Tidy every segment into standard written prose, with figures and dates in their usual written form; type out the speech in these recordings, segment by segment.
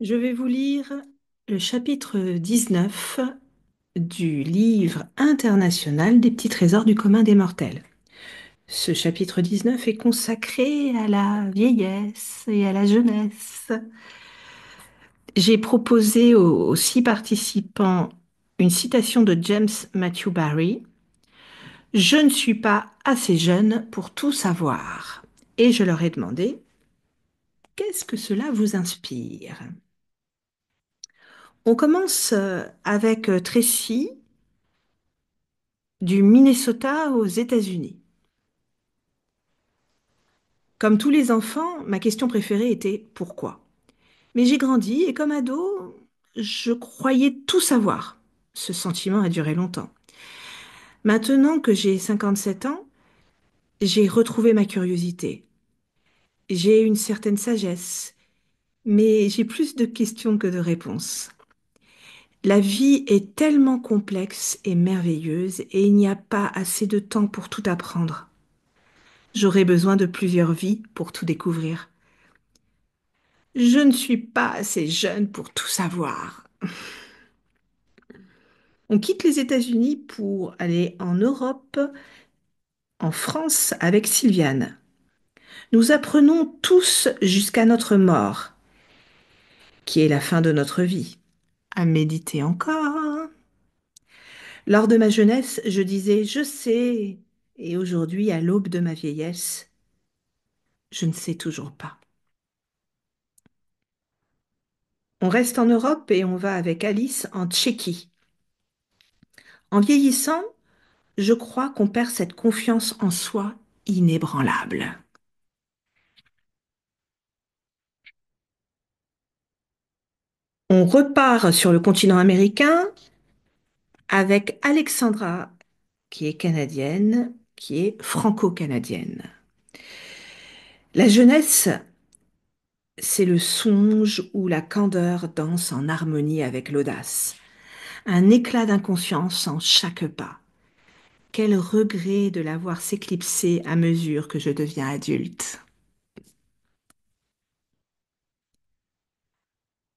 Je vais vous lire le chapitre 19 du livre international des petits trésors du commun des mortels. Ce chapitre 19 est consacré à la vieillesse et à la jeunesse. J'ai proposé aux 6 participants une citation de James Matthew Barrie. Je ne suis pas assez jeune pour tout savoir. Et je leur ai demandé, qu'est-ce que cela vous inspire? On commence avec Tracy du Minnesota aux États-Unis. Comme tous les enfants, ma question préférée était pourquoi? Mais j'ai grandi et comme ado, je croyais tout savoir. Ce sentiment a duré longtemps. Maintenant que j'ai 57 ans, j'ai retrouvé ma curiosité. J'ai une certaine sagesse, mais j'ai plus de questions que de réponses. La vie est tellement complexe et merveilleuse et il n'y a pas assez de temps pour tout apprendre. J'aurais besoin de plusieurs vies pour tout découvrir. Je ne suis pas assez jeune pour tout savoir. On quitte les États-Unis pour aller en Europe, en France, avec Sylviane. Nous apprenons tous jusqu'à notre mort, qui est la fin de notre vie, à méditer encore. Lors de ma jeunesse, je disais je sais, et aujourd'hui, à l'aube de ma vieillesse, je ne sais toujours pas. On reste en Europe et on va avec Alice en Tchéquie. En vieillissant, je crois qu'on perd cette confiance en soi inébranlable. On repart sur le continent américain avec Alexandra, qui est canadienne, qui est franco-canadienne. La jeunesse, c'est le songe où la candeur danse en harmonie avec l'audace. Un éclat d'inconscience en chaque pas. Quel regret de l'avoir s'éclipser à mesure que je deviens adulte.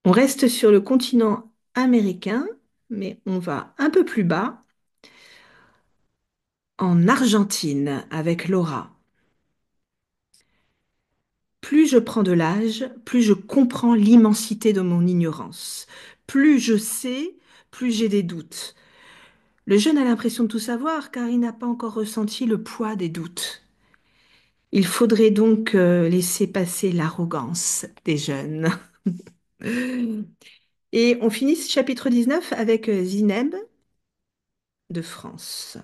On reste sur le continent américain, mais on va un peu plus bas, en Argentine, avec Laura. Plus je prends de l'âge, plus je comprends l'immensité de mon ignorance. Plus je sais, plus j'ai des doutes. Le jeune a l'impression de tout savoir car il n'a pas encore ressenti le poids des doutes. Il faudrait donc laisser passer l'arrogance des jeunes. Et on finit ce chapitre 19 avec Zineb de France.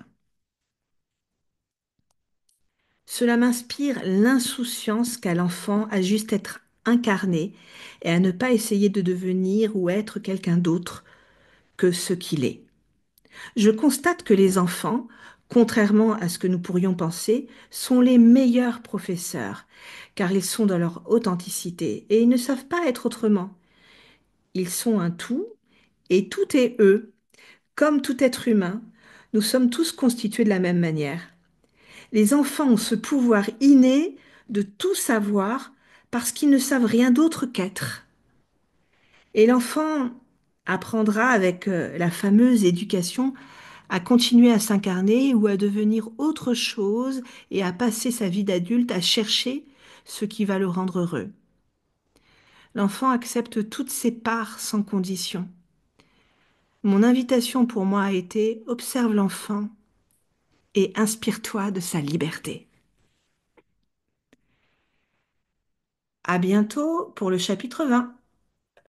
Cela m'inspire l'insouciance qu'a l'enfant à juste être incarné et à ne pas essayer de devenir ou être quelqu'un d'autre que ce qu'il est. Je constate que les enfants, contrairement à ce que nous pourrions penser, sont les meilleurs professeurs, car ils sont dans leur authenticité et ils ne savent pas être autrement. Ils sont un tout et tout est eux. Comme tout être humain, nous sommes tous constitués de la même manière. Les enfants ont ce pouvoir inné de tout savoir parce qu'ils ne savent rien d'autre qu'être. Et l'enfant apprendra avec la fameuse éducation à continuer à s'incarner ou à devenir autre chose et à passer sa vie d'adulte à chercher ce qui va le rendre heureux. L'enfant accepte toutes ses parts sans condition. Mon invitation pour moi a été observe l'enfant et inspire-toi de sa liberté. À bientôt pour le chapitre 20.